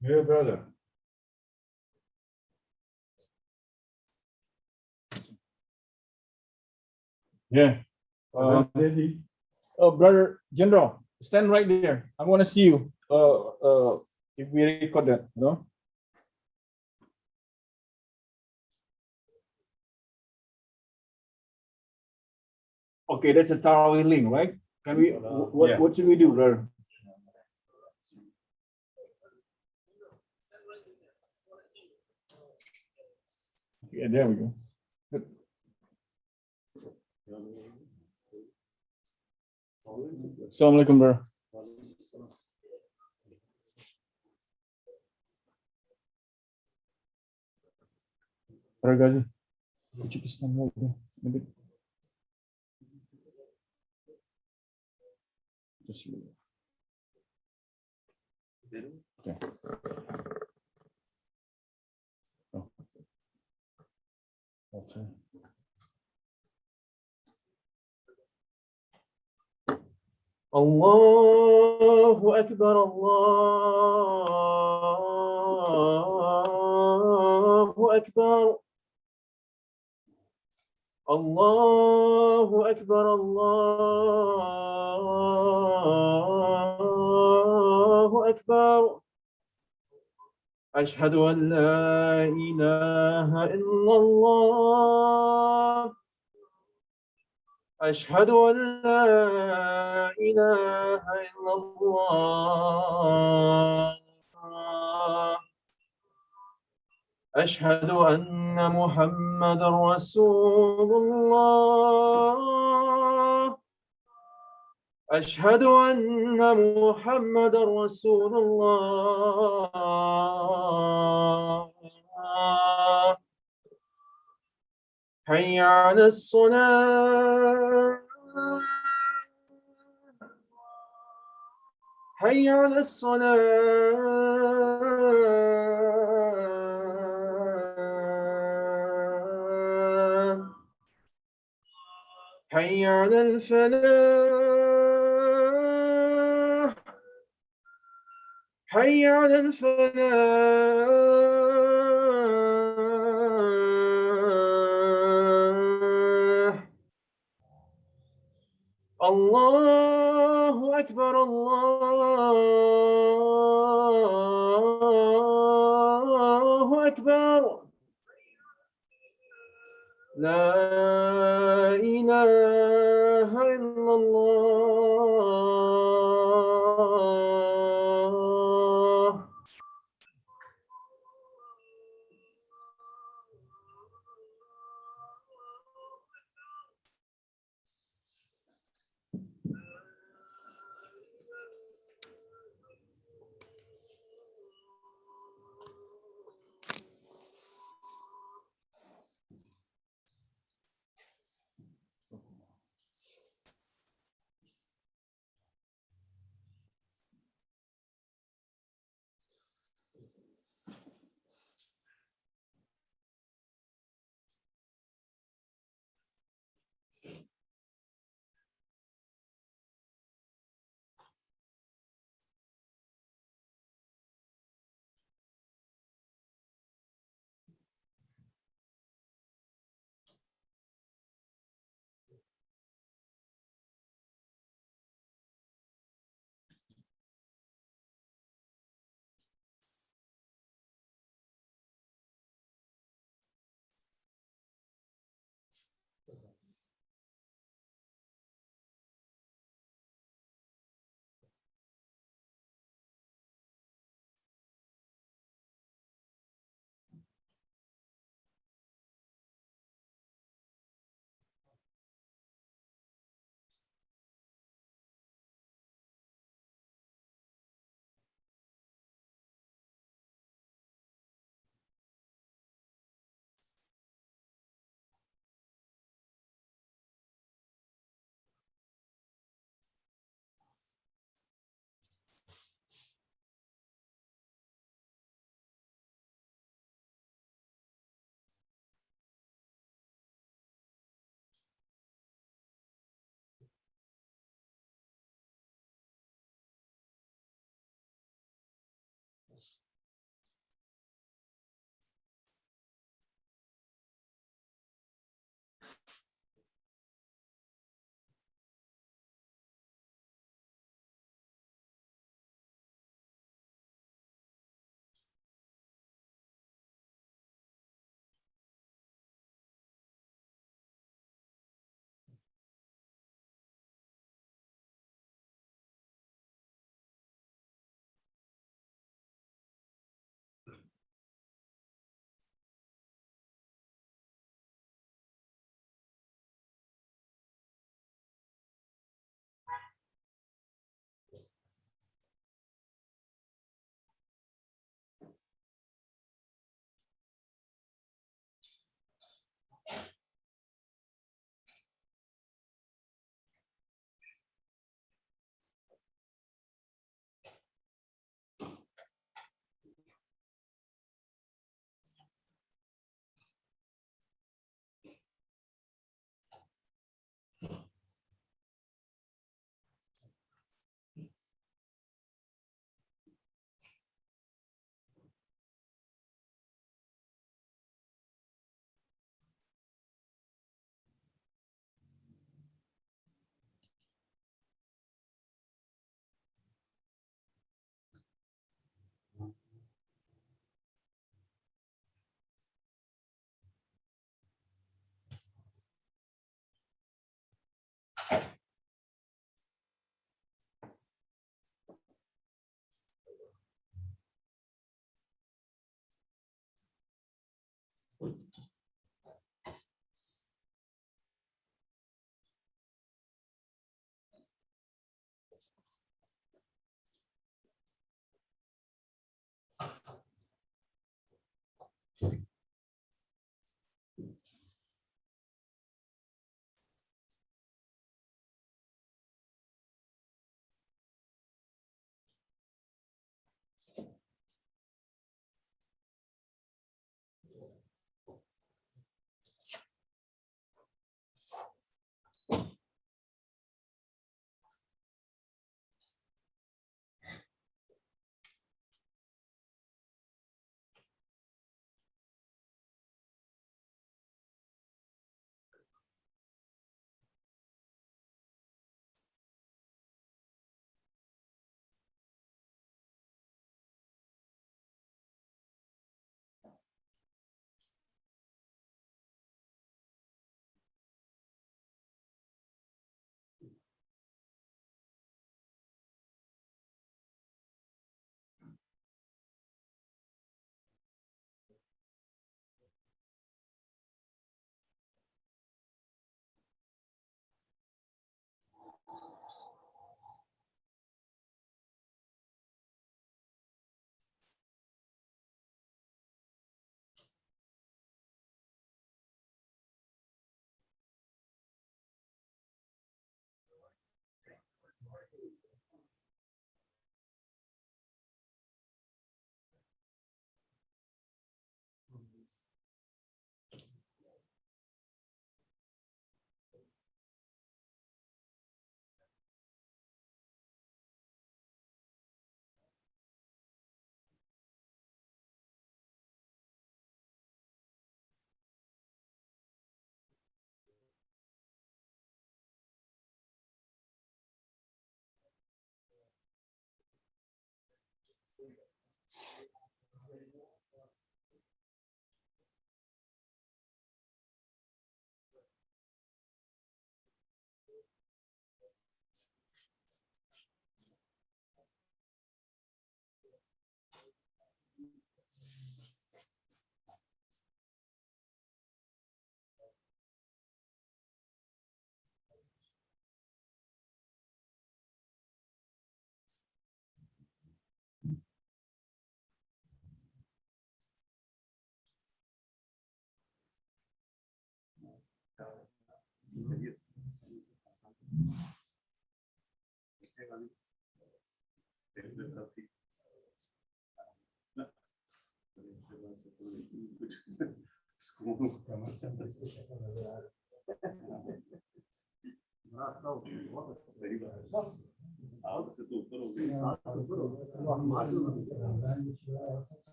Yeah, brother. Yeah. Brother General, stand right there. I want to see you. If we record that, you know. Okay, that's a Tarawih link, right? Can we? What should we do, brother? Yeah, there we go. Good. Assalamualaikum, brother. Brother Gazi, could you please stand right there? Maybe. Just a little. Okay. Oh. Okay. الله أكبر الله أكبر الله أكبر الله أكبر أشهد أن لا إله إلا الله أشهد أن لا إله إلا الله أشهد أن محمد رسول الله أشهد أن محمد رسول الله حي على الصلاة حي على الصلاة حي على الفلاح حي على الفلاح الله أكبر الله أكبر لا إله إلا الله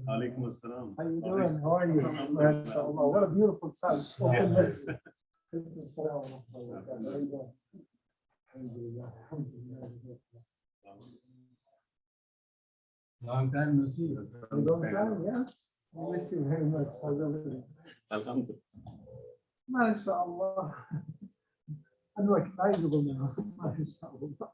عليكم السلام. How you doing? How are you? MashaAllah. What a beautiful sound. Long time no see. Long time, yes. I miss you very much. Alhamdulillah. MashaAllah. I'm recognizable now. MashaAllah.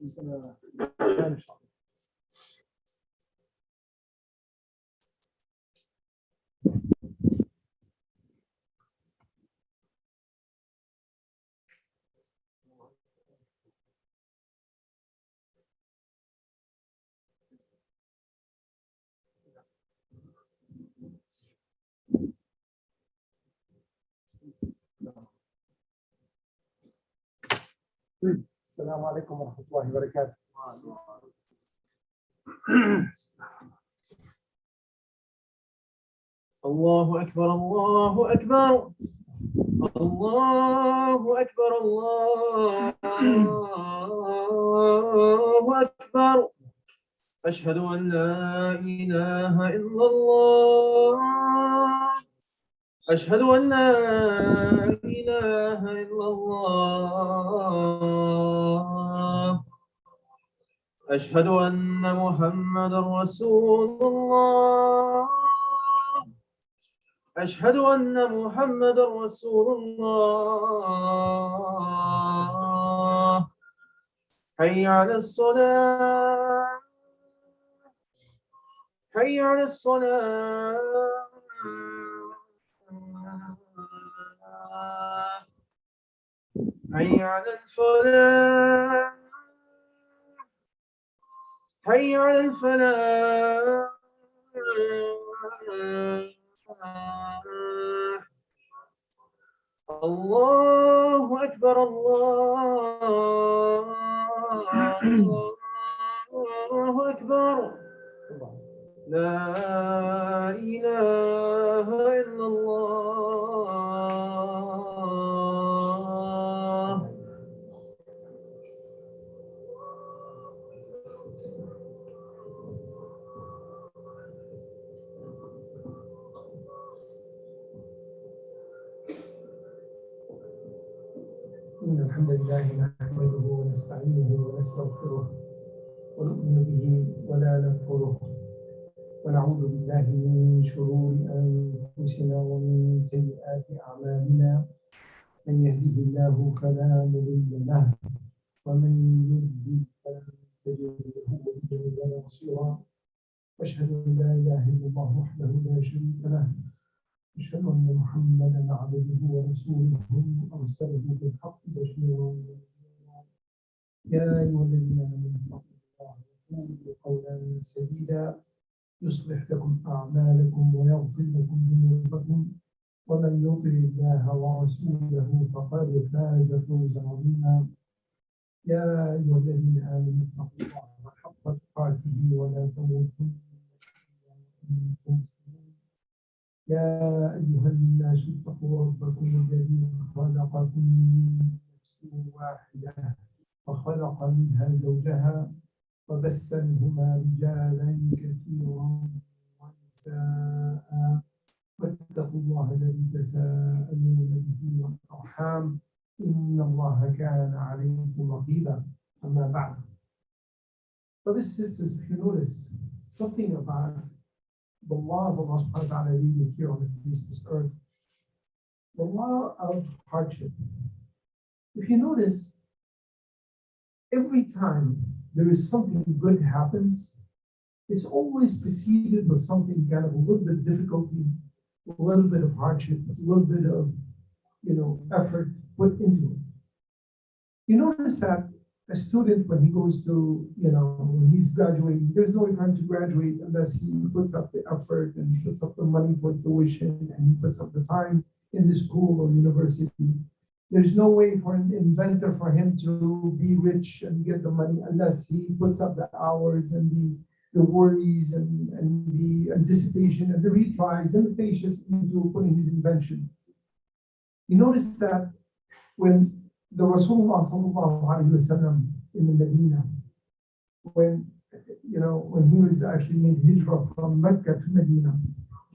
He's gonna finish. السلام عليكم ورحمة الله وبركاته. الله أكبر الله أكبر الله أكبر الله أكبر أشهد أن لا إله إلا الله أشهد أن لا إله إلا الله أشهد أن محمدا رسول الله أشهد أن محمدا رسول الله حي على الصلاة حي على الصلاة حي على الفلاح حي على الفلاح الله أكبر الله أكبر لا إله إلا الله الحمد لله نحمده ونستعينه ونستغفره ونؤمن به ولا نكفره ونعوذ بالله من شرور أنفسنا ومن سيئات أعمالنا من يهده الله فلا مضل له ومن يضلل فلن تجد له وليا ولا نصيرا أشهد أن لا إله إلا الله وحده لا شريك له أشهد أن محمدا عبده ورسوله أرسله بالحق بشيرا ونذيرا يا أيها الذين آمنوا اتقوا الله وقولوا قولا سديدا يصلح لكم أعمالكم ويغفر لكم ذنوبكم ومن يطع الله ورسوله فقد فاز فوزا عظيما يا أيها الذين آمنوا اتقوا الله حق تقاته ولا تموتن إلا وأنتم مسلمون يا أيها الناس اتقوا ربكم الذي خلقكم من نفس واحدة وخلق منها زوجها وبث منهما رجالا كثيرا ونساء واتقوا الله الذي تساءلون به والأرحام إن الله كان عليكم رقيبا أما بعد. Brothers and sisters, if you notice something about the laws of Allah subhanahu wa ta'ala leading here on this earth, the law of hardship. If you notice, every time there is something good happens, it's always preceded with something kind of a little bit of difficulty, a little bit of hardship, a little bit of effort put into it. You notice that a student, when he goes to, when he's graduating, there's no way for him to graduate unless he puts up the effort and he puts up the money for tuition and he puts up the time in the school or university. There's no way for an inventor for him to be rich and get the money unless he puts up the hours and the worries and the anticipation and the retries and the patience into putting his invention. You notice that when the Rasulullah sallallahu alaihi wasallam in the Medina, when he was actually made hijrah from Mecca to Medina,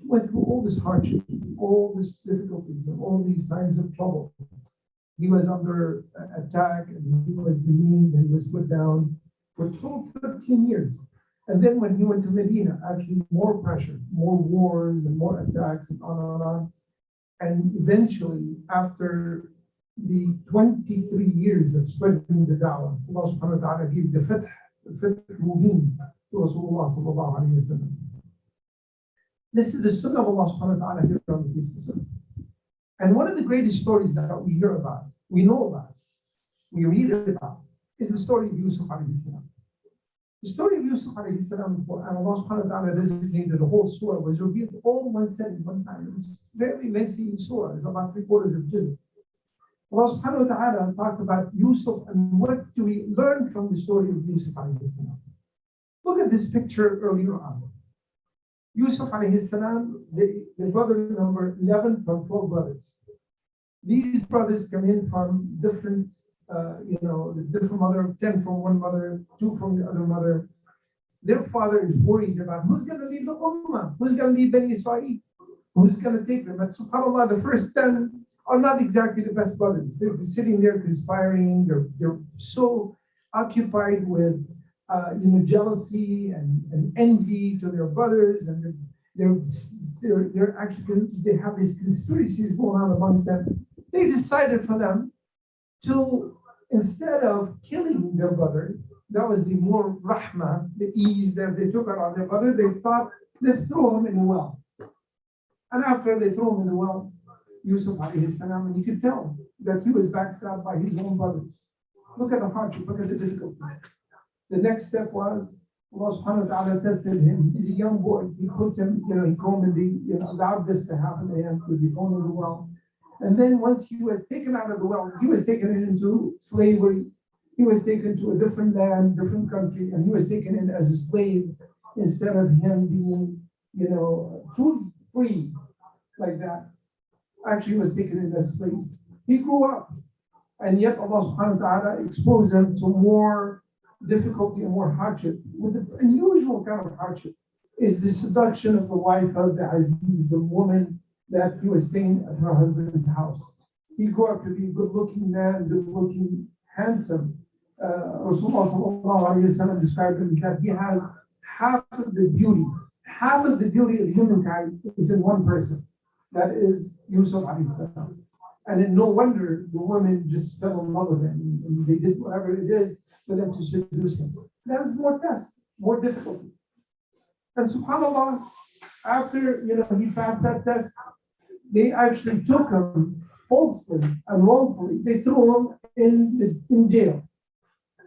he went through all this hardship, all these difficulties, and all these times of trouble. He was under attack, and he was demeaned, and he was put down for 12, 13 years. And then when he went to Medina, actually more pressure, more wars, and more attacks, and on and on. And eventually, after the 23 years of spreading the da'wah, Allah subhanahu wa ta'ala gave the Fath Mubin to Rasulullah sallallahu alayhi wa sallam. This is the sunnah of Allah subhanahu wa ta'ala here on the face of the earth. And one of the greatest stories that we hear about, we know about, we read about, is the story of Yusuf alayhi salam. The story of Yusuf alayhi salam, and Allah subhanahu wa ta'ala designated the whole surah, was revealed all one setting, one time. It's very lengthy surah, it's about 3/4 of juz. Allah subhanahu wa ta'ala talked about Yusuf and what do we learn from the story of Yusuf alayhi salam. Look at this picture earlier on. Yusuf alayhi salam, the brother number 11 from 12 brothers. These brothers come in from different, different mother, 10 from one mother, 2 from the other mother. Their father is worried about who's going to lead the ummah, who's going to lead Bani Israel, who's going to take them. But subhanAllah, the first 10 are not exactly the best brothers. They're sitting there conspiring. They're so occupied with jealousy and envy to their brothers, and they're actually, they have these conspiracies going on amongst them. They decided for them to, instead of killing their brother, that was the more rahmah, the ease that they took out on their brother, they thought, let's throw him in the well. And after they throw him in the well, Yusuf alayhi salam, and you could tell that he was backstabbed by his own brothers. Look at the hardship, look at the difficulty. The next step was Allah subhanahu wa ta'ala tested him. He's a young boy. He puts him, he thrown in allowed this to happen to him, to be thrown in the well. And then once he was taken out of the well, he was taken into slavery. He was taken to a different land, different country, and he was taken in as a slave instead of him being, too free like that. Actually, he was taken in as a slave. He grew up, and yet Allah subhanahu wa ta'ala exposed him to more difficulty and more hardship. With the unusual kind of hardship is the seduction of the wife of the Aziz, the woman that he was staying at her husband's house. He grew up to be a good-looking man, good-looking, handsome. Rasulullah sallallahu alayhi wa sallam described him as that he has half of the beauty of humankind is in one person. That is Yusuf alayhi salam. And then no wonder the women just fell in love with him and they did whatever it is for them to seduce him. That is more test, more difficulty. And subhanAllah, after he passed that test, they actually took him falsely and wrongfully. They threw him in jail.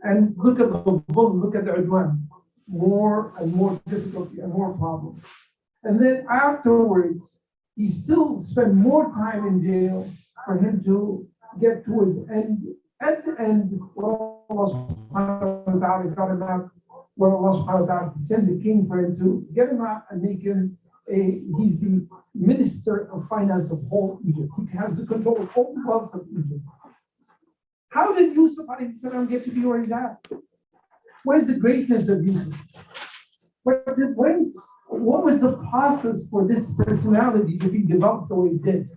And look at the dhulm, look at the udwan. More and more difficulty and more problems. And then afterwards, he still spent more time in jail for him to get to his end. At the end, Allah subhanahu wa ta'ala got him out, where Allah subhanahu wa ta'ala sent the king for him to get him out and make him he's the minister of finance of whole Egypt. He has the control of all the wealth of Egypt. How did Yusuf alayhi salam get to be where he's at? What is the greatness of Yusuf? What was the process for this personality to be developed the way it did?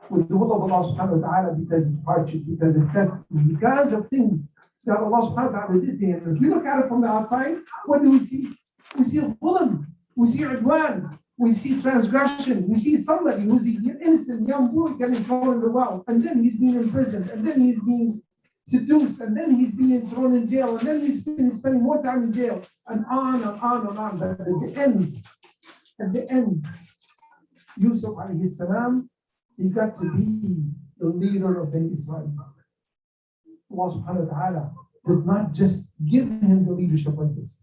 With the will of Allah subhanahu wa ta'ala, because of hardship, because of testing, because of things that Allah subhanahu wa ta'ala did to him. If we look at it from the outside, what do we see? We see a dhulm, we see udwan, we see transgression, we see somebody who's an innocent young boy getting thrown in the well, and then he's being imprisoned, and then he's being seduced, and then he's being thrown in jail, and then he's spending more time in jail, and on and on and on. But at the end, Yusuf alayhi salam, he got to be the leader of Bani Israel. Allah subhanahu wa ta'ala did not just give him the leadership like this.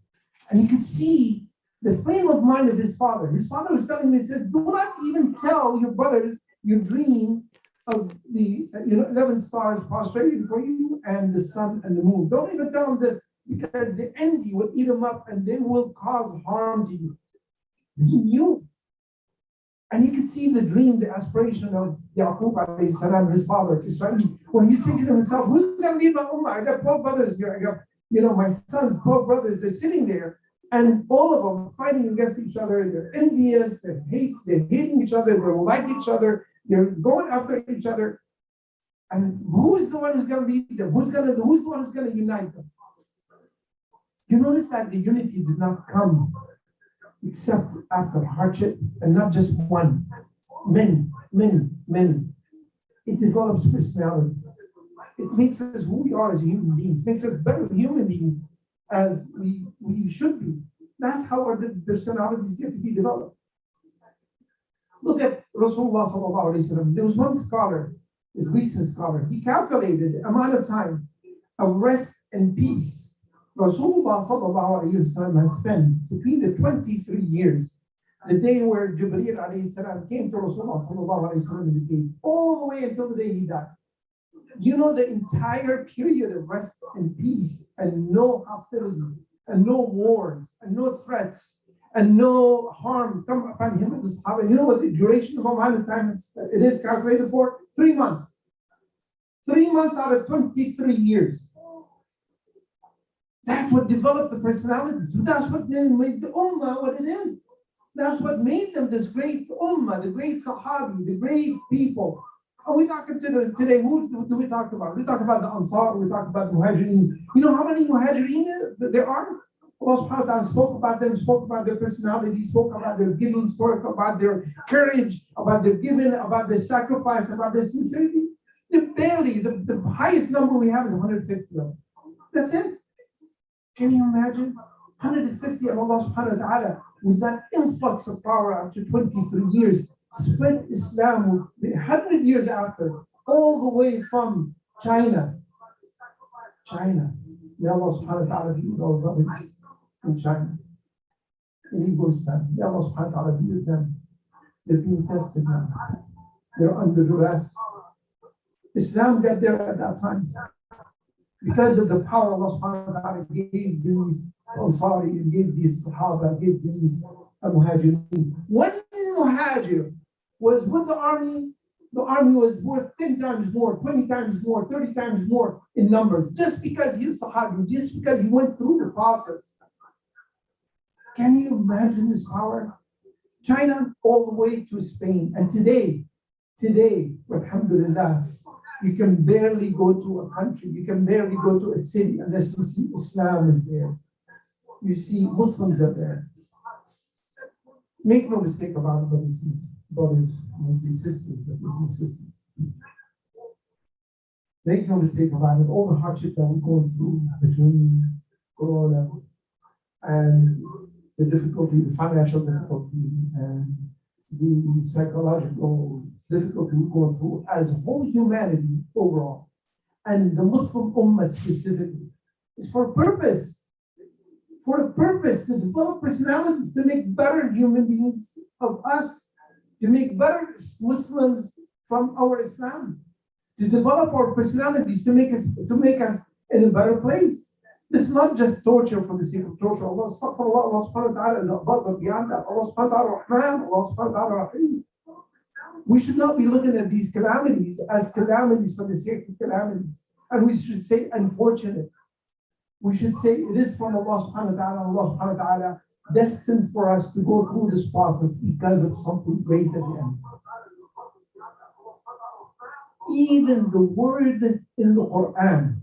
And you could see the frame of mind of his father. His father was telling him, he said, do not even tell your brothers your dream of the 11 stars prostrated before you and the sun and the moon. Don't even tell them this, because the envy will eat them up and they will cause harm to you. He knew. And you can see the dream, the aspiration of Yaqub alayhi salam, his father, Israel, when he's thinking to himself, who's going to lead my ummah? I got 12 brothers here. I got, my son's 12 brothers. They're sitting there, and all of them fighting against each other. They're envious. They're hating each other. They don't like each other. They're going after each other. And who is the one who's going to lead them? Who's the one who's going to unite them? You notice that the unity did not come except after hardship, and not just one. Many. It develops personalities. It makes us who we are as human beings, makes us better human beings as we should be. That's how our personalities get to be developed. Look at Rasulullah sallallahu alayhi wa sallam. There was one scholar, this recent scholar, he calculated the amount of time of rest and peace Rasulullah sallallahu alayhi wa sallam has spent between the 23 years, the day where Jibreel alayhi salam came to Rasulullah sallallahu alayhi wa sallam in the cave, all the way until the day he died. You know, the entire period of rest and peace and no hostility and no wars and no threats and no harm come upon him and the Sahaba. You know what the duration of amount of time it is calculated for? 3 months. 3 months out of 23 years. That's what developed the personalities. That's what then made the ummah what it is. That's what made them this great ummah, the great sahabi, the great people. And we talking today, who do we talk about? We talk about the Ansar, we talk about the Muhajireen. You know how many Muhajireen there are? Allah subhanahu wa ta'ala spoke about them, spoke about their personality, spoke about their giving, spoke about their courage, about their giving, about their sacrifice, about their sincerity. The highest number we have is 150 of them. That's it. Can you imagine? 150 of Allah subhanahu wa ta'ala with that influx of power after 23 years, spread Islam 100 years after, all the way from China. May Allah subhanahu wa ta'ala be with our brothers in China, in Uzbekistan. May Allah subhanahu wa ta'ala be with them. They're being tested now. They're under duress. Islam got there at that time because of the power Allah subhanahu wa ta'ala gave these Ansari, and gave these Sahaba, gave these Muhajireen. When Muhajir was with the army was worth 10 times more, 20 times more, 30 times more in numbers, just because he's Sahabi, just because he went through the process. Can you imagine this power? China all the way to Spain. And today, alhamdulillah, You can barely go to a country, you can barely go to a city unless you see Islam is there. You see Muslims are there. Make no mistake about it, brothers, sisters, sisters. Make no mistake about it, all the hardship that we're going through between Corona and the difficulty, the financial difficulty, and the psychological difficulty we're going through as whole humanity overall, and the Muslim Ummah specifically, is for a purpose. For a purpose to develop personalities, to make better human beings of us, to make better Muslims from our Islam, to develop our personalities, to make us in a better place. This is not just torture for the sake of torture. Allah subhanahu wa ta'ala is above beyond that. Allah subhanahu wa ta'ala Rahman, Allah subhanahu wa ta'ala Rahim. We should not be looking at these calamities as calamities for the sake of calamities. And we should say unfortunate. We should say it is from Allah subhanahu wa ta'ala, Allah subhanahu wa ta'ala destined for us to go through this process because of something great at the end. Even the word in the Quran,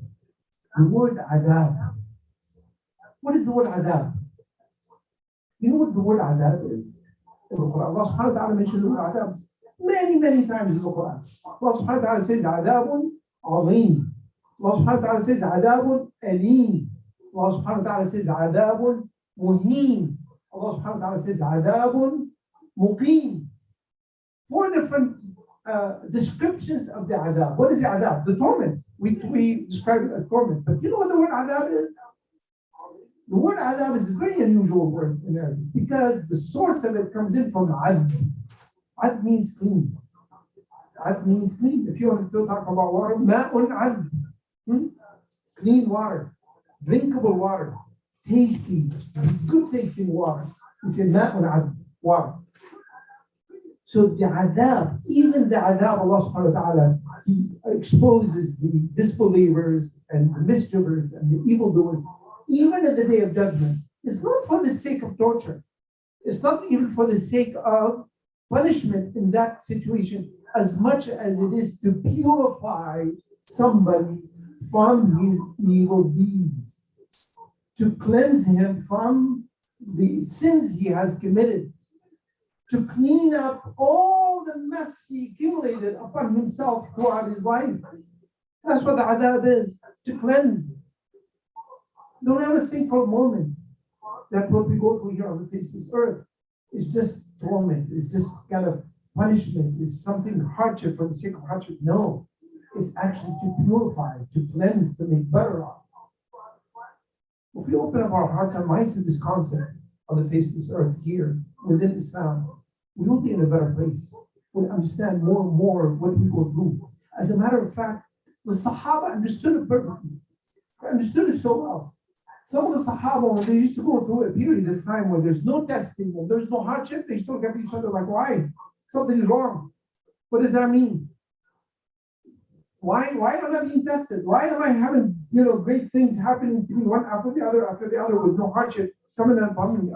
the word adab. What is the word adab? You know what the word adab is? In the Quran, Allah subhanahu wa ta'ala mentioned the word adab many times in the Quran. Allah subhanahu wa ta'ala says adabun azim. Allah subhanahu wa ta'ala says adabun alim. Allah subhanahu wa ta'ala says adabun muheen. Allah subhanahu wa ta'ala says adabun muqeen. 4 different descriptions of the adab. What is the adab? The torment. We describe it as torment. But you know what the word adab is? The word adab is a very unusual word in Arabic because the source of it comes in from adb. Adb means clean. Adb means clean. If you want to talk about water, ma'un adb. Clean water, drinkable water, tasty, good tasting water. We say ma'un adb, water. So the adab, even the adab, Allah subhanahu wa ta'ala, He exposes the disbelievers and the mischievers and the evildoers, even at the day of judgment. It's not for the sake of torture. It's not even for the sake of punishment in that situation, as much as it is to purify somebody from his evil deeds, to cleanse him from the sins he has committed, to clean up all the mess he accumulated upon himself throughout his life. That's what the adab is, to cleanse. Don't ever think for a moment that what we go through here on the face of this earth is just torment, it's just kind of punishment, it's something hardship for the sake of hardship. No, it's actually to purify, to cleanse, to make better off. If we open up our hearts and minds to this concept on the face of this earth here within Islam, we will be in a better place. We'll understand more and more what we go through. As a matter of fact, the Sahaba understood it perfectly. They understood it so well. Some of the Sahaba, when they used to go through a period of time where there's no testing and there's no hardship, they still get each other like, why? Something is wrong. What does that mean? Why am I being tested? Why am I having great things happening to me one after the other with no hardship coming upon me?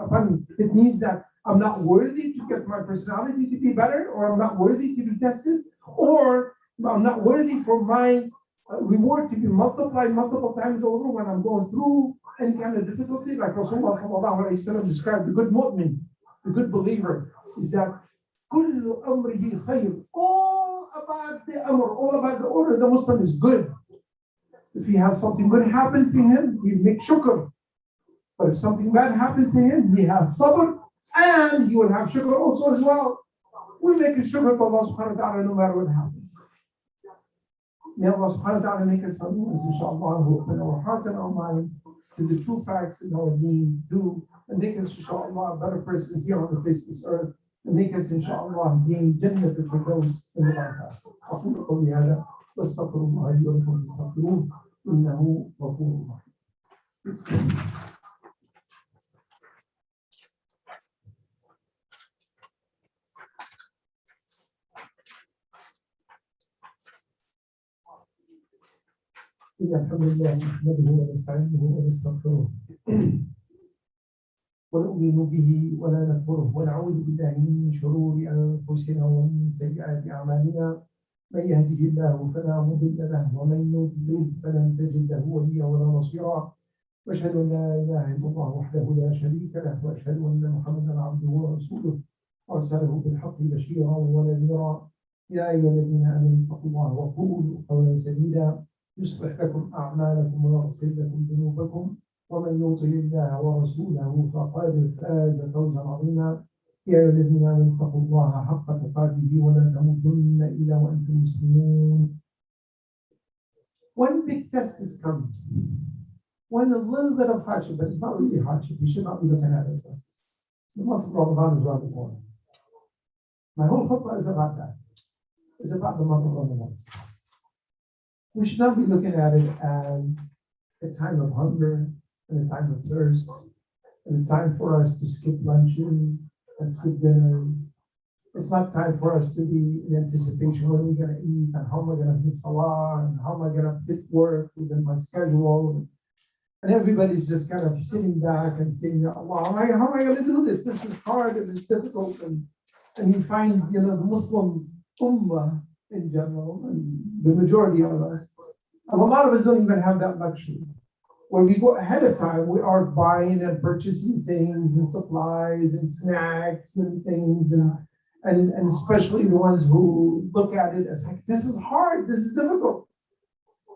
It means that I'm not worthy to get my personality to be better, or I'm not worthy to be tested, or I'm not worthy for my reward to be multiplied multiple times over when I'm going through any kind of difficulty. Like Rasulullah sallallahu alayhi wa sallam described, the good mu'min, the good believer, is that kullu amrihi khayr. All about the amr, all about the order of the Muslim is good. If he has something good happens to him, he makes shukr. But if something bad happens to him, he has sabr, and he will have shukr also as well. We make a shukr to Allah subhanahu wa ta'ala no matter what happens. May Allah subhanahu wa ta'ala make us from those, inshaAllah, who open our hearts and our minds to the true facts in our deen, and make us, inshaAllah, better persons here on the face of this earth, and make us, inshaAllah, gain Jannah for those in the life. أقول قولي هذا واستغفر الله لي ولكم فاستغفروه إنه غفور رحيم. إن الحمد لله نحمده ونستعينه ونستغفره ونؤمن به ولا نكفره ونعوذ بالله من شرور أنفسنا ومن سيئات أعمالنا من يهده الله فلا مضل له ومن يضلل فلن تجد له وليا ولا نصيرا واشهد ان لا اله الا الله وحده لا شريك له واشهد ان محمدا عبده ورسوله ارسله بالحق بشيرا ونذيرا يا ايها الذين امنوا اتقوا الله وقولوا قولا سديدا يصلح لكم اعمالكم ويغفر لكم ذنوبكم ومن يطع الله ورسوله فقد فاز فوزا عظيما يا أيها الذين آمنوا اتقوا الله حق تقاته ولا تموتن إلا وأنتم مسلمون. One big test is coming. When a little bit of hardship, but it's not really hardship, you should not be looking at it. The month of Ramadan is around the corner. My whole khutbah is about that. It's about the month of Ramadan. We should not be looking at it as a time of hunger and a time of thirst and a time for us to skip lunches and skip dinners. It's not time for us to be in anticipation. What are we going to eat and how am I going to fit salah and how am I going to fit work within my schedule? And everybody's just kind of sitting back and saying, Allah, how am I going to do this? This is hard and it's difficult. And you find, the Muslim ummah in general, and the majority of us, and a lot of us don't even have that luxury. When we go ahead of time, we are buying and purchasing things and supplies and snacks and things, and especially the ones who look at it as like, this is hard, this is difficult.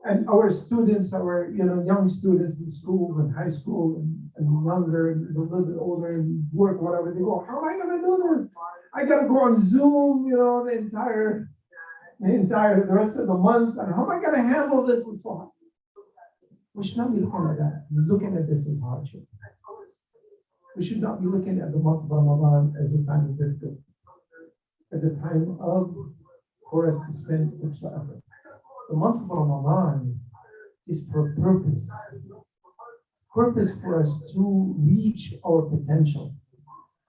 And our students, our young students in schools and high school and younger and a little bit older and work, whatever, they go, how am I going to do this? I got to go on Zoom, the rest of the month, and how am I going to handle this and so on? We should not be looking at that. Looking at this as hardship. We should not be looking at the month of Ramadan as a time of difficulty, as a time for us to spend extra effort. The month of Ramadan is for purpose. Purpose for us to reach our potential,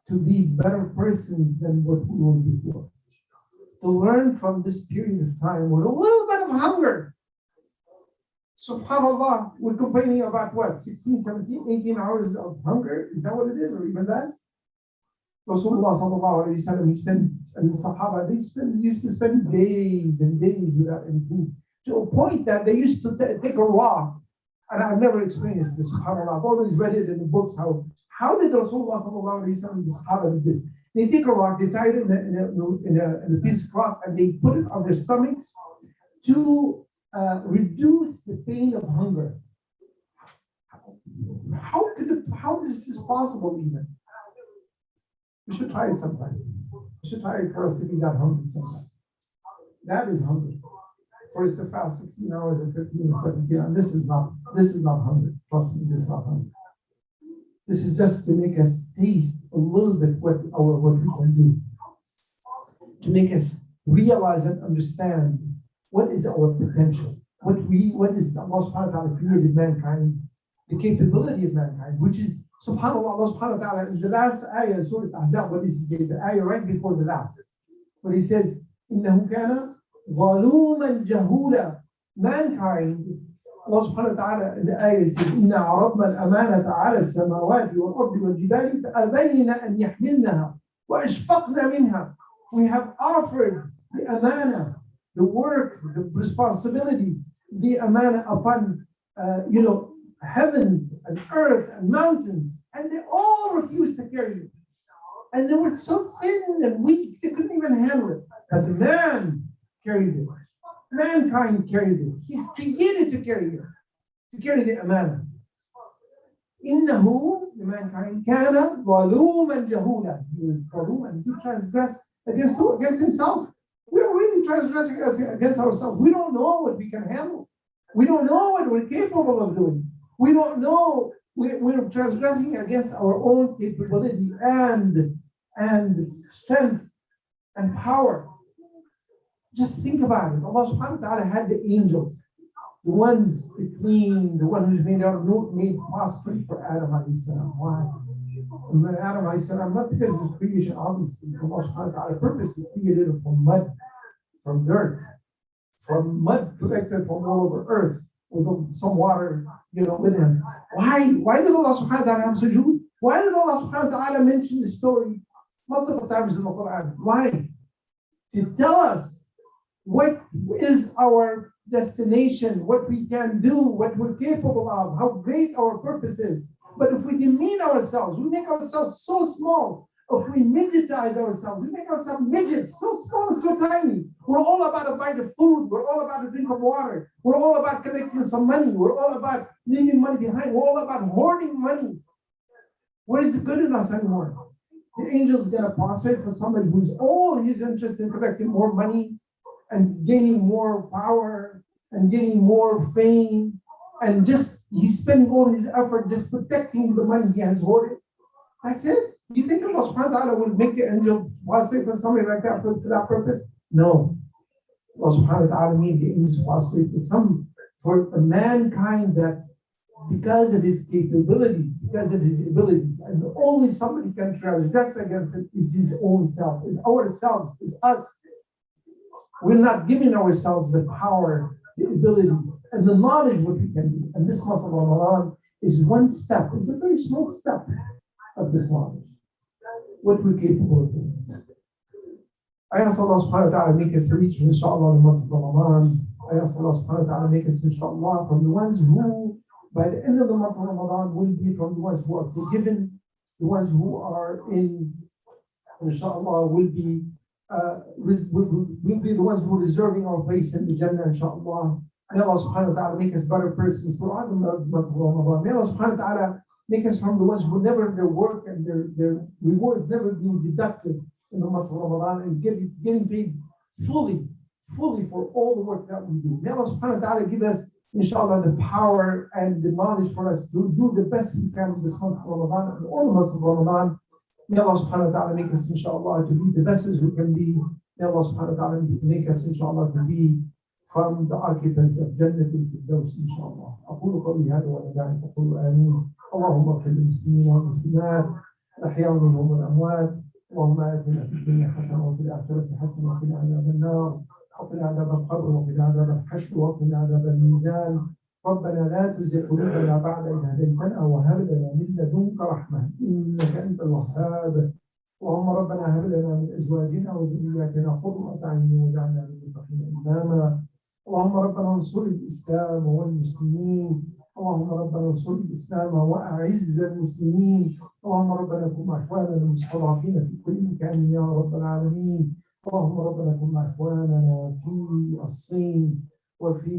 to be better persons than what we were before. To learn from this period of time with a little bit of hunger. SubhanAllah, we're complaining about what? 16, 17, 18 hours of hunger? Is that what it is? Or even less? Rasulullah sallallahu alayhi wa sallam, and the Sahaba, they used to spend days and days without any food. To a point that they used to take a rock. And I've never experienced this, SubhanAllah. I've always read it in the books. How did Rasulullah sallallahu alayhi wa sallam, the Sahaba did this? They take a rock, they tie it in a piece of cloth, and they put it on their stomachs to reduce the pain of hunger. How is this possible even? We should try it sometime. We should try it for us to be that hungry sometime. That is hunger. For us to fast 16 hours and 15 or 17 hours. This is not hunger. Trust me, this is not hunger. This is just to make us taste a little bit what we can do. To make us realize and understand what is our potential? What is Allah subhanahu wa ta'ala created mankind, the capability of mankind, which is subhanAllah, Allah subhanahu wa ta'ala, in the last ayah, Surah Ahzab, what did he say? The ayah right before the last. But he says, إِنَّهُ كَانَ ظَلُومًا جَهُولًا. Mankind, Allah subhanahu wa ta'ala in the ayah says, إِنَّا عَرَضْنَا الْأَمَانَةَ عَلَى السَّمَاوَاتِ وَالْأَرْضِ وَالْجِبَالِ فَأَبَيْنَ أَنْ يَحْمِلْنَهَا وَأَشْفَقْنَ مِنْهَا. We have offered the amana, the work, the responsibility, the amana upon, heavens and earth and mountains, and they all refused to carry it. And they were so thin and weak, they couldn't even handle it. But the man carried it. Mankind carried it. He's created to carry it, to carry the amana. إِنَّهُ, the mankind, كَانَ ظَلُومًا جَهُولًا. He was ظلوم and he transgressed against himself. We are really transgressing against ourselves. We don't know what we can handle. We don't know what we're capable of doing. We don't know. We're transgressing against our own capability and strength and power. Just think about it. Allah subhanahu wa ta'ala had the angels, the ones, the clean, the one who's made prostrate for Adam alayhi salam. Why? Adam alayhi salam, not because of his creation, obviously. Allah subhanahu wa ta'ala purposely created him from mud, from dirt, from mud collected from all over earth, with some water, with him. Why did Allah subhanahu wa ta'ala have sujood? Why did Allah subhanahu wa ta'ala mention the story multiple times in the Quran? Why? To tell us what is our destination, what we can do, what we're capable of, how great our purpose is. But if we demean ourselves, we make ourselves so small. If we midgetize ourselves, we make ourselves midgets, so small and so tiny. We're all about a bite of food. We're all about a drink of water. We're all about collecting some money. We're all about leaving money behind. We're all about hoarding money. Where is the good in us anymore? The angel's gonna prostrate for somebody who's all he's interested in collecting more money and gaining more power and getting more fame, and just he's spending all his effort just protecting the money he has hoarded. That's it. You think Allah subhanahu wa ta'ala will make the angel prostrate for somebody like that for that purpose? No. Allah subhanahu wa ta'ala made the angels prostrate for a mankind that because of his capabilities, because of his abilities, and only somebody can transgress against it is his own self, is ourselves, is us. We're not giving ourselves the power, the ability, and the knowledge what we can do. And this month of Ramadan is one step. It's a very small step of this knowledge, what we're capable of doing. I ask Allah subhanahu wa ta'ala make us reach, inshallah, the month of Ramadan. I ask Allah subhanahu wa ta'ala make us, inshallah, from the ones who, by the end of the month of Ramadan, will be from the ones who are forgiven, the ones who are in, inshallah, will be the ones who are reserving our place in the Jannah, inshallah. May Allah subhanahu wa ta'ala make us better persons throughout the month of Ramadan. May Allah subhanahu wa ta'ala make us from the ones who never, their work and their rewards never being deducted in the month of Ramadan, and getting paid fully for all the work that we do. May Allah subhanahu wa ta'ala give us, inshallah, the power and the knowledge for us to do the best we can in this month of Ramadan and all the months of Ramadan. May Allah subhanahu wa ta'ala make us, inshallah, to be the best as we can be. May Allah subhanahu wa ta'ala make us, inshallah, to be from the occupants of Jannah al-Firdaus, inshallah. أقول قولي هذا ولا داعي أقول آمين. اللهم اغفر للمسلمين والمسلمات الأحياء منهم والأموات. اللهم آتنا في الدنيا حسنة وفي الآخرة حسنة وقنا عذاب النار وقنا عذاب القبر وقنا عذاب الحشر وقنا عذاب الميزان. ربنا لا تزغ قلوبنا بعد إذ هديتنا وهب لنا من لدنك رحمة إنك أنت الوهاب. اللهم ربنا هب لنا من أزواجنا وذرياتنا قرة أعين واجعلنا للمتقين إماما. اللهم ربنا انصر الإسلام والمسلمين. اللهم ربنا انصر الإسلام وأعز المسلمين. اللهم ربنا كن مع إخواننا المستضعفين في كل مكان يا رب العالمين. اللهم ربنا كن مع إخواننا في الصين وفي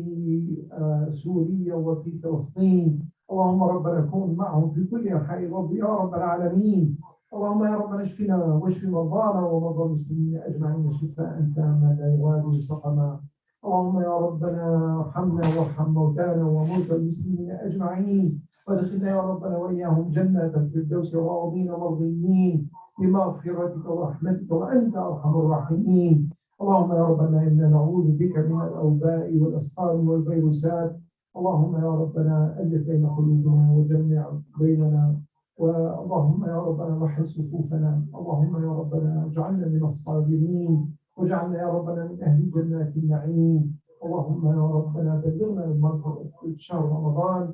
سوريا وفي فلسطين. اللهم ربنا كن معهم في كل أنحاء الأرض يا رب العالمين. اللهم يا ربنا اشفنا واشف مرضانا ومرضى المسلمين أجمعين شفاء تاما لا يغادر سقما. اللهم يا ربنا ارحمنا وارحم موتانا وموتى المسلمين اجمعين، وادخلنا يا ربنا واياهم جنة الفردوس راضين مرضيين بمغفرتك ورحمتك وانت ارحم الراحمين. اللهم يا ربنا انا نعوذ بك من الاوباء والاسقام والفيروسات. اللهم يا ربنا الف بين قلوبنا وجمع بيننا، اللهم يا ربنا وحد صفوفنا. اللهم يا ربنا اجعلنا من الصابرين، واجعلنا يا ربنا من أهل جنات النعيم. اللهم يا ربنا بلغنا المغفرة شهر رمضان.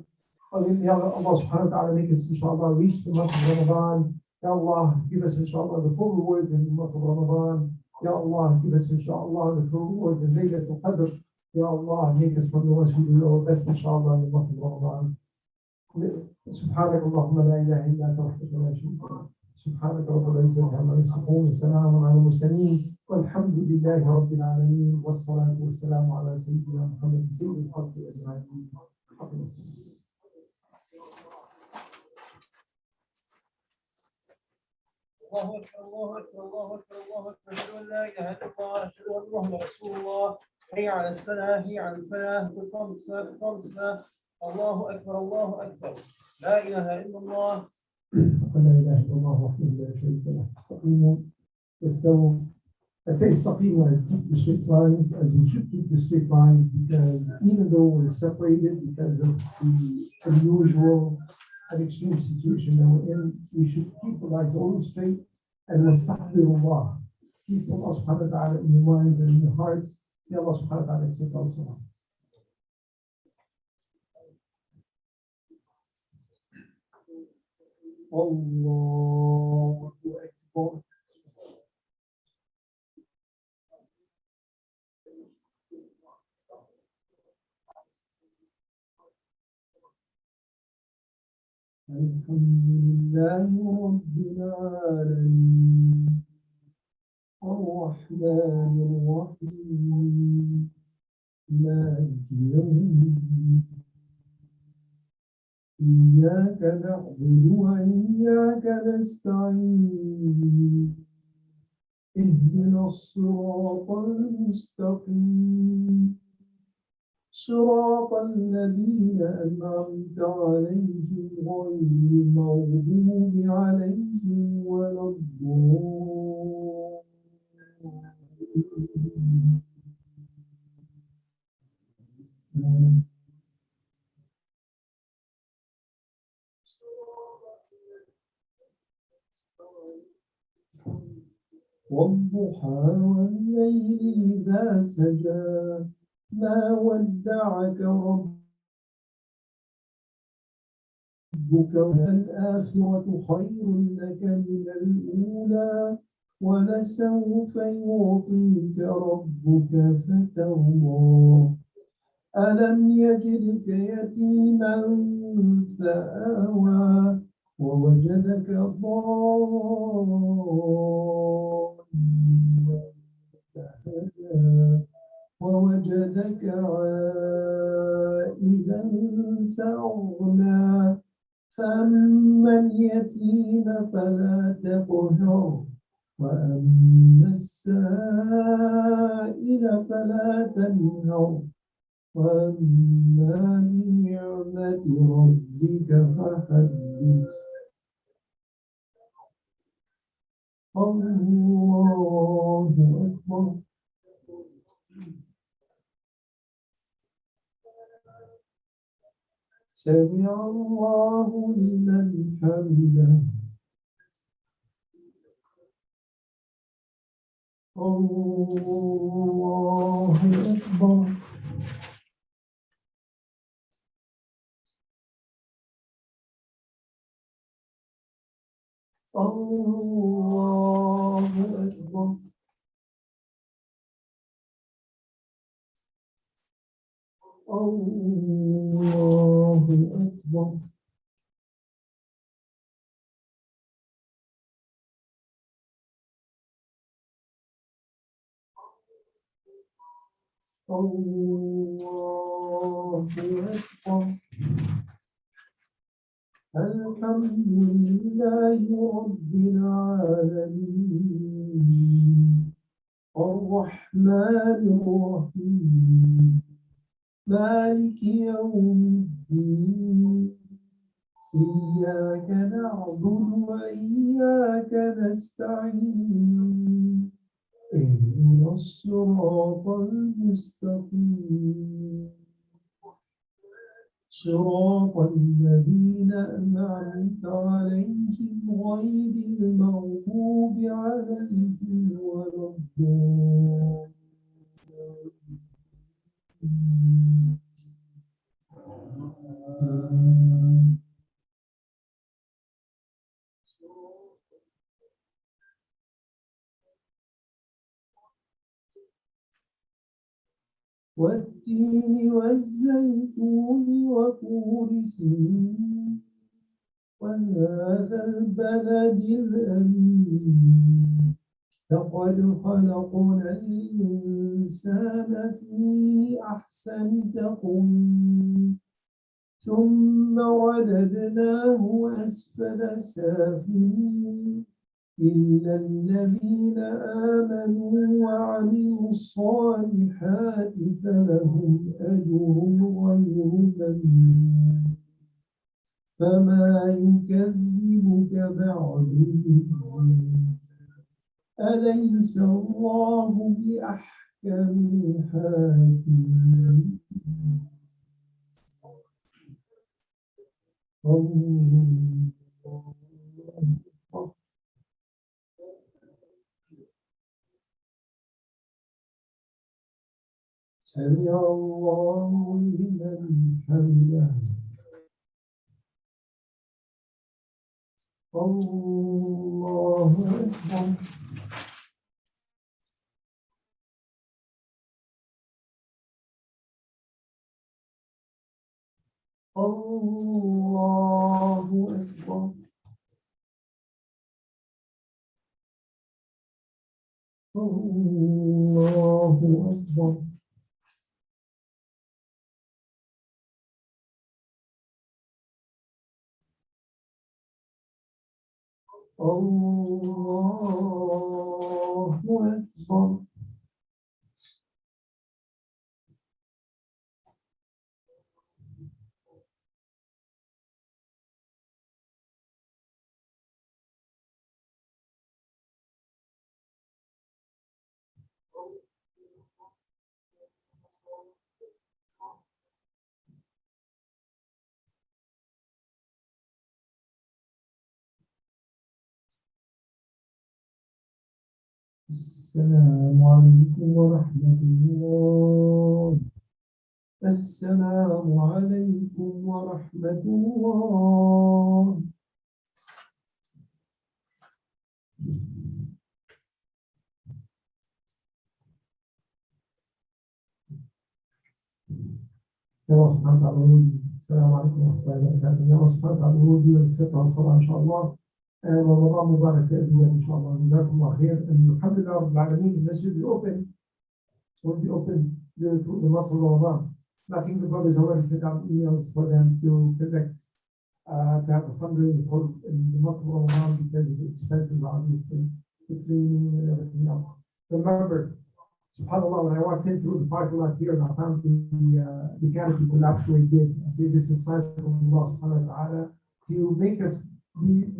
يا Allah subhanahu wa ta'ala make us, inshallah, reach the month of Ramadan. Ya Allah, give us, inshallah, the full rewards in the month of Ramadan. Ya Allah, give us, inshallah, the full rewards in Laylatul Qadr. Ya Allah, make us from the ones who do our best, inshallah, in the month of Ramadan. سبحانك اللهم لا إله إلا أنت وحدك لا شريك لك. سبحانك رب العزة عما يصفون وسلام على المرسلين والحمد لله رب العالمين والصلاة والسلام على سيدنا محمد سيد الخلق أجمعين. الله أكبر الله أكبر الله أكبر الله أكبر أشهد أن لا إله إلا الله أشهد أن محمدا رسول الله. هيا على الصلاة هيا على الفلاح تقام الصلاة تقام الصلاة. الله أكبر الله أكبر لا إله إلا الله. لا إله إلا الله وحده لا شريك له. استقيموا واستووا. I say استقيموا as keep the straight lines as we should keep the straight lines, because even though we're separated because of the unusual and extreme situation that we're in, we should keep the lines always straight and nastahfirullah. Keep Allah subhanahu wa ta'ala in your minds and in your hearts. May Allah subhanahu wa ta'ala accept our salah. Allahu Akbar. الحمد لله رب العالمين الرحمن الرحيم مالك يوم الدين إياك نعبد وإياك نستعين اهدنا الصراط المستقيم صراط الذين أنعمت عليهم غير المغضوب عليهم ولا الضالين والضحى والليل إذا سجى ما ودعك ربك والآخرة خير لك من الأولى ولسوف يعطيك ربك فترضى ألم يجدك يتيما فآوى ووجدك ضالا فهدى ووجدك عائلا فأغنى فأما اليتيم فلا تقهر وأما السائل فلا تنهر وأما بنعمة ربك فحدث الله أكبر سمع الله لمن حمده الله أكبر الله أكبر الله أكبر الله أكبر الحمد لله رب العالمين الرحمن الرحيم مالك يوم الدين إياك نعبد وإياك نستعين اهدنا الصراط المستقيم صراط الذين أنعمت عليهم غير المغضوب عليهم ولا الضالين والتين والزيتون وطور سينين وهذا البلد الأمين لقد خلقنا الإنسان في أحسن تقويم ثم رددناه أسفل سافلين إلا الذين آمنوا وعملوا الصالحات فلهم أجر غير ممنون فما يكذبك بعد بالدين أليس الله بأحكم الحاكمين سمع الله لمن حمده الله أكبر الله الله أكبر. الله أكبر. السلام عليكم ورحمة الله. السلام عليكم ورحمة الله. يا الله سبحانه وتعالى. السلام عليكم ورحمة الله وبركاته. يا الله سبحانه وتعالى ودي ونسيتها والصلاة إن شاء الله. ورمضان مبارك لأبواب إن شاء الله. جزاكم الله خير. الحمد لله رب العالمين. المسجد will be open through the month of Ramadan. I think the brothers already sent out emails for them to collect, to have a fundraiser for the month of Ramadan because of the expenses, obviously, the cleaning and everything else. Remember, subhanAllah, when I walked in through the parking lot here and I found the canopy collapse where it did, I say this is a sign from Allah subhanahu wa ta'ala to make us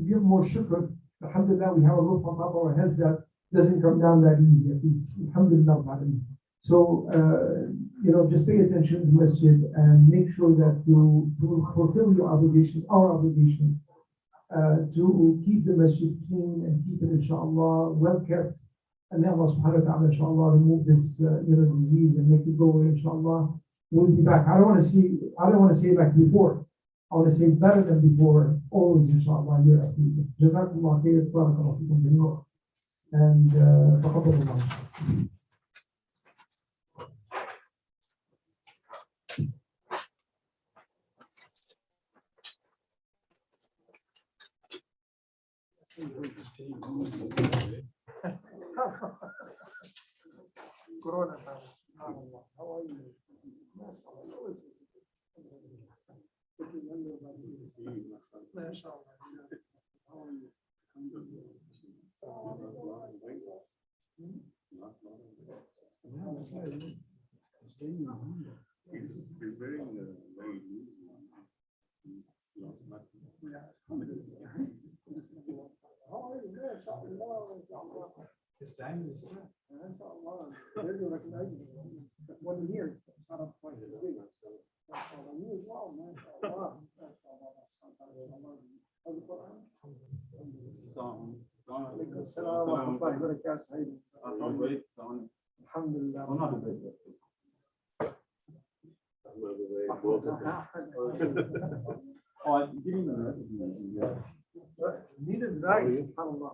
give more shukr. Alhamdulillah, we have a roof on top of our heads that doesn't come down that easy, at least. Alhamdulillah. So, just pay attention to the masjid and make sure that you fulfill your obligations, our obligations, to keep the masjid clean and keep it, inshallah, well kept. And may Allah subhanahu wa ta'ala, inshallah, remove this, disease and make it go away, inshallah. We'll be back. I don't want to say like before. I want to say better than before, always, inshallah, year after year. Jazakumullah khair, barakallahu fikum jameel. And, taqabbalallah. Corona. How are you? He's very loose. His time is time. They're recognizing him. 1 year, not a point. You as well, man. Alhamdulillah. Oh, I didn't even recognize you. Neither did I, subhanAllah.